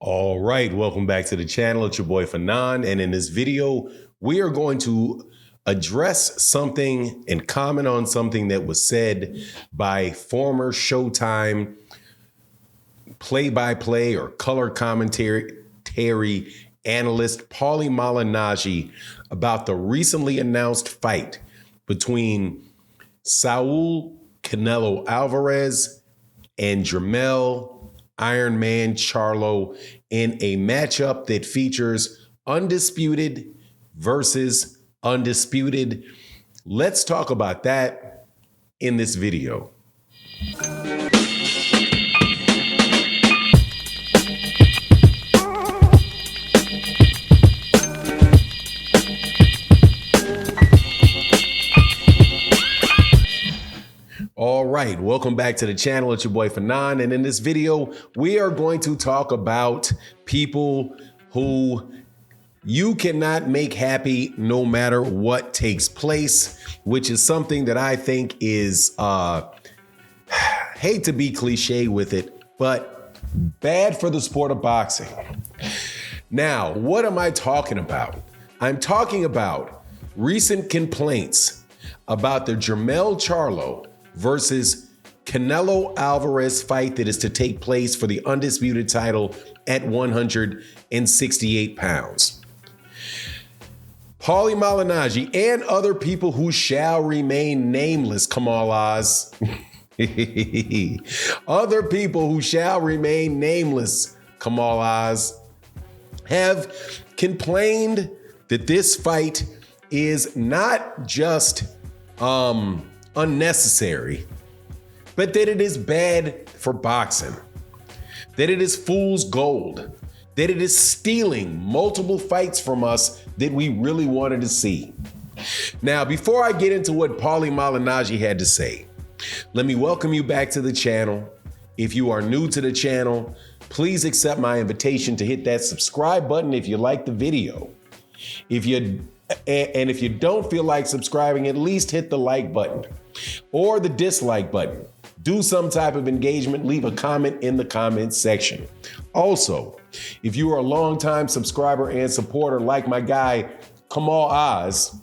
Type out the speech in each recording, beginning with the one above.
All right, welcome back to the channel. It's your boy Fanon, and in this video, we are going to address something and comment on something that was said by former Showtime play-by-play or color commentary analyst Paulie Malignaggi about the recently announced fight between Canelo Alvarez and Jermell Iron Man Charlo in a matchup that features undisputed versus undisputed. Let's talk about that in this video. All right, welcome back to the channel. It's your boy Fanon, and in this video, we are going to talk about people who you cannot make happy no matter what takes place, which is something that I think is, hate to be cliche with it, but bad for the sport of boxing. Now, what am I talking about? I'm talking about recent complaints about the Jermell Charlo versus Canelo Alvarez fight that is to take place for the undisputed title at 168 pounds. Paulie Malignaggi and other people who shall remain nameless, Kamal Oz. Other people who shall remain nameless, Kamal Oz, have complained that this fight is not just unnecessary, but that it is bad for boxing, that it is fool's gold, that it is stealing multiple fights from us that we really wanted to see. Now, before I get into what Paulie Malignaggi had to say, let me welcome you back to the channel. If you are new to the channel, please accept my invitation to hit that subscribe button if you like the video. If you don't feel like subscribing, at least hit the like button or the dislike button. Do some type of engagement, leave a comment in the comment section. Also, if you are a longtime subscriber and supporter like my guy, Kamal Oz,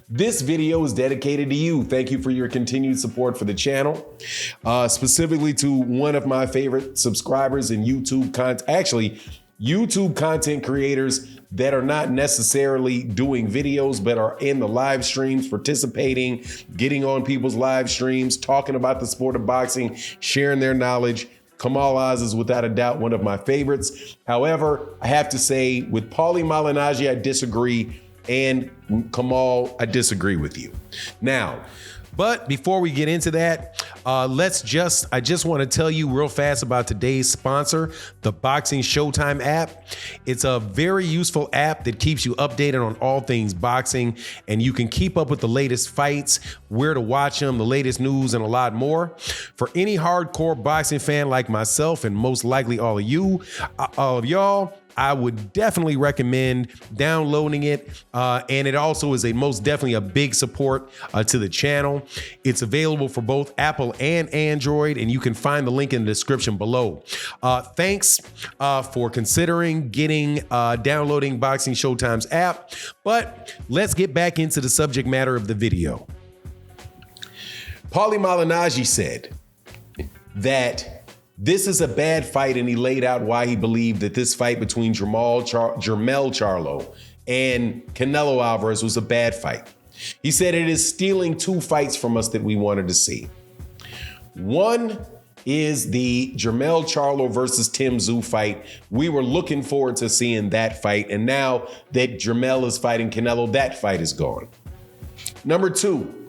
this video is dedicated to you. Thank you for your continued support for the channel, specifically to one of my favorite subscribers in YouTube content, YouTube content creators that are not necessarily doing videos, but are in the live streams, participating, getting on people's live streams, talking about the sport of boxing, sharing their knowledge. Kamal Oz is without a doubt one of my favorites. However, I have to say with Paulie Malignaggi, I disagree, and Kamal, I disagree with you. Now, but before we get into that, I just want to tell you real fast about today's sponsor, the Boxing Showtime app. It's a very useful app that keeps you updated on all things boxing, and you can keep up with the latest fights, where to watch them, the latest news, and a lot more. For any hardcore boxing fan like myself, and most likely all of y'all, I would definitely recommend downloading it. And it also is most definitely a big support to the channel. It's available for both Apple and Android, and you can find the link in the description below. Thanks for considering downloading Boxing Showtime's app. But let's get back into the subject matter of the video. Paulie Malignaggi said that this is a bad fight, and he laid out why he believed that this fight between Jermell Charlo and Canelo Alvarez was a bad fight. He said it is stealing two fights from us that we wanted to see. One is the Jermell Charlo versus Tszyu fight. We were looking forward to seeing that fight, and now that Jermell is fighting Canelo, that fight is gone. Number two,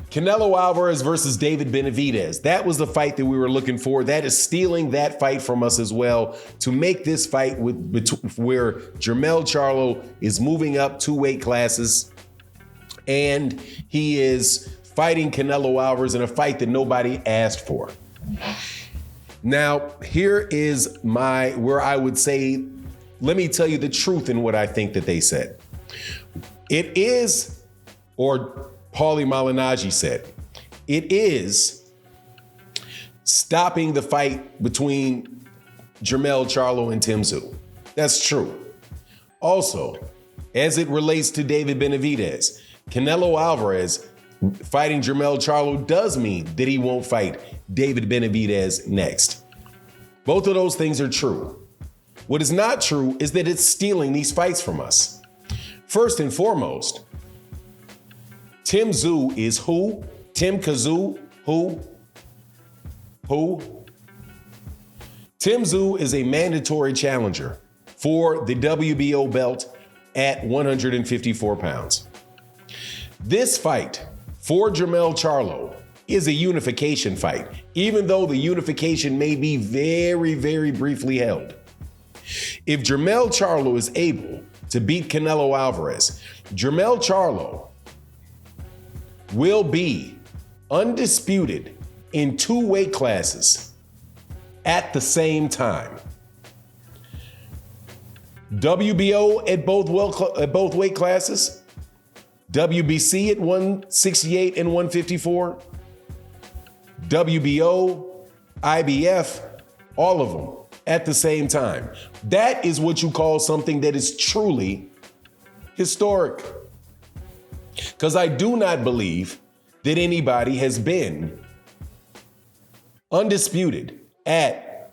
Canelo Alvarez versus David Benavidez. That was the fight that we were looking for. That is stealing that fight from us as well, to make this fight where Jermell Charlo is moving up 2 weight classes and he is fighting Canelo Alvarez in a fight that nobody asked for. Now, here is where I would say, let me tell you the truth in what I think that they said. It is, or Paulie Malignaggi said, it is stopping the fight between Jermell Charlo and Tszyu. That's true. Also, as it relates to David Benavidez, Canelo Alvarez fighting Jermell Charlo does mean that he won't fight David Benavidez next. Both of those things are true. What is not true is that it's stealing these fights from us. First and foremost, Tszyu is who? Tim Kazoo, who? Tszyu is a mandatory challenger for the WBO belt at 154 pounds. This fight for Jermell Charlo is a unification fight, even though the unification may be very, very briefly held. If Jermell Charlo is able to beat Canelo Alvarez, Jermell Charlo will be undisputed in 2 weight classes at the same time. WBO at both weight classes, WBC at 168 and 154, WBO, IBF, all of them at the same time. That is what you call something that is truly historic. Because I do not believe that anybody has been undisputed at,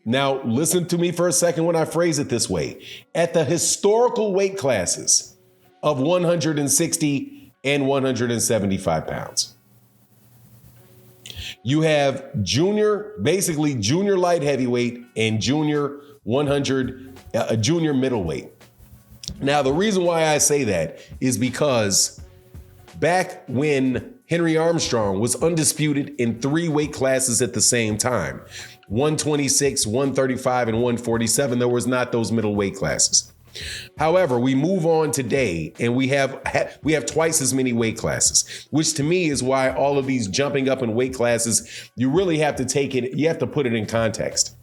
now listen to me for a second when I phrase it this way, at the historical weight classes of 160 and 175 pounds. You have basically junior light heavyweight and junior middleweight. Now, the reason why I say that is because back when Henry Armstrong was undisputed in 3 weight classes at the same time, 126, 135, and 147, there was not those middleweight classes. However, we move on today and we have twice as many weight classes, which to me is why all of these jumping up in weight classes, you really have to take it, you have to put it in context.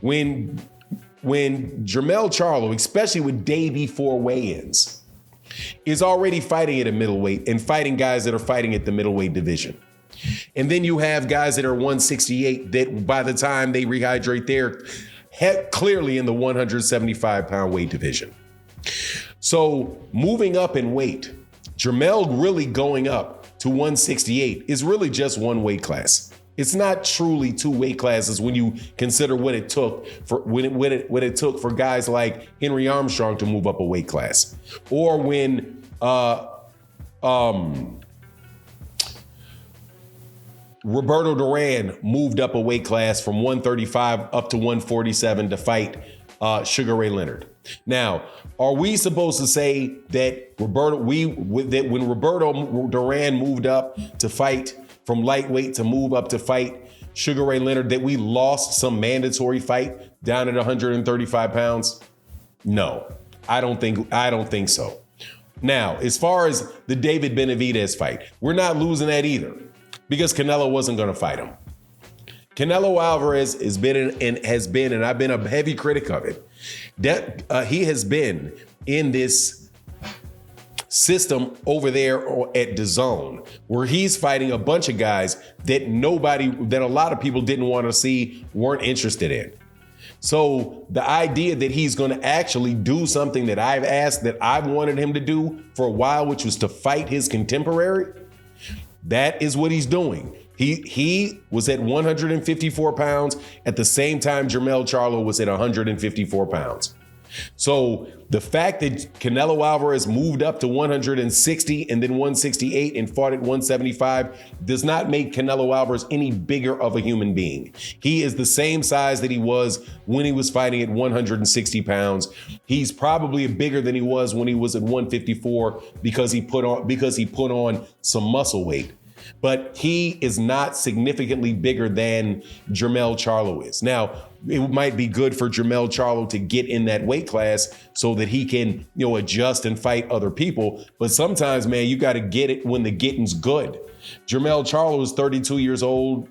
When Jermell Charlo, especially with day before weigh-ins, is already fighting at a middleweight and fighting guys that are fighting at the middleweight division. And then you have guys that are 168 that by the time they rehydrate, they're clearly in the 175 pound weight division. So moving up in weight, Jermell really going up to 168 is really just 1 weight class. It's not truly 2 weight classes when you consider what it took for what it took for guys like Henry Armstrong to move up a weight class, or when Roberto Duran moved up a weight class from 135 up to 147 to fight Sugar Ray Leonard. Now, are we supposed to say that when Roberto Duran moved up to fight from lightweight to move up to fight Sugar Ray Leonard, that we lost some mandatory fight down at 135 pounds? No, I don't think so. Now, as far as the David Benavidez fight, we're not losing that either, because Canelo wasn't going to fight him. Canelo Alvarez has been, and I've been a heavy critic of it, that he has been in this system over there at DAZN, where he's fighting a bunch of guys that a lot of people didn't want to see, weren't interested in. So the idea that he's going to actually do something that I've wanted him to do for a while, which was to fight his contemporary, that is what he's doing. He was at 154 pounds at the same time Jermell Charlo was at 154 pounds. So the fact that Canelo Alvarez moved up to 160 and then 168 and fought at 175 does not make Canelo Alvarez any bigger of a human being. He is the same size that he was when he was fighting at 160 pounds. He's probably bigger than he was when he was at 154 because he put on some muscle weight. But he is not significantly bigger than Jermell Charlo is. Now, it might be good for Jermell Charlo to get in that weight class so that he can, adjust and fight other people. But sometimes, man, you got to get it when the getting's good. Jermell Charlo is 32 years old.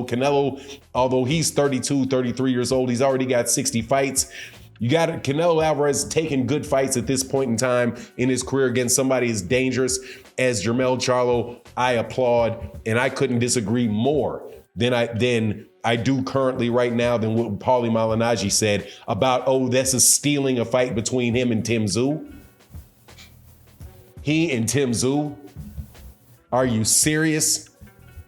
Canelo, although he's 32, 33 years old, he's already got 60 fights. Canelo Alvarez taking good fights at this point in time in his career against somebody as dangerous as Jermell Charlo. I applaud, and I couldn't disagree more than I do currently right now than what Paulie Malignaggi said about, oh, that's a stealing a fight between him and Tszyu. He and Tszyu? Are you serious?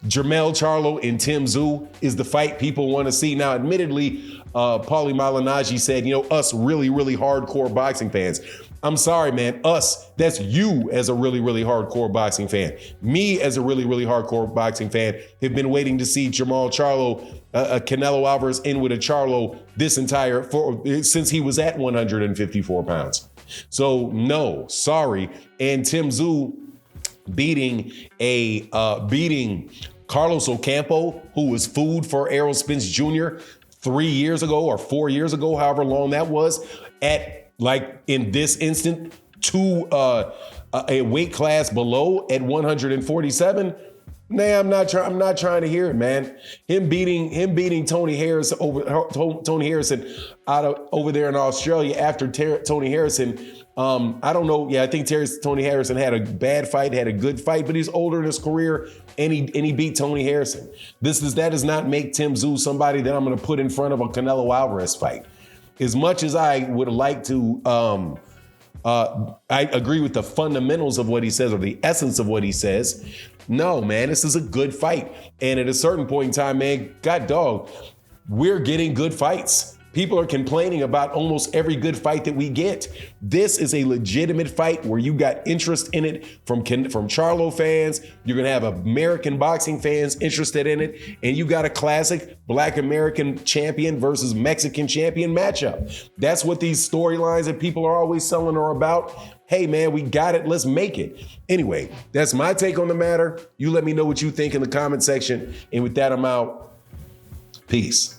Jermell Charlo and Tszyu is the fight people want to see. Now, admittedly, Paulie Malignaggi said, us really, really hardcore boxing fans. I'm sorry, man. Us, that's you as a really, really hardcore boxing fan. Me as a really, really hardcore boxing fan have been waiting to see Jermell Charlo, Canelo Alvarez in with a Charlo since he was at 154 pounds. So no, sorry. And Tszyu beating Carlos Ocampo, who was food for Errol Spence Jr. 3 years ago or 4 years ago, however long that was, in this instant, a weight class below at 147. Nah, I'm not trying to hear it, man. Him beating Tony Harrison over there in Australia after Tony Harrison. I don't know. Yeah, I think Tony Harrison had a bad fight, had a good fight, but he's older in his career, and he beat Tony Harrison. That does not make Tszyu somebody that I'm going to put in front of a Canelo Alvarez fight. As much as I would like to, I agree with the fundamentals of what he says or the essence of what he says. No, man, this is a good fight. And at a certain point in time, man, God dog, we're getting good fights. People are complaining about almost every good fight that we get. This is a legitimate fight where you got interest in it from Charlo fans. You're going to have American boxing fans interested in it. And you got a classic Black American champion versus Mexican champion matchup. That's what these storylines that people are always selling are about. Hey, man, we got it. Let's make it. Anyway, that's my take on the matter. You let me know what you think in the comment section. And with that, I'm out. Peace.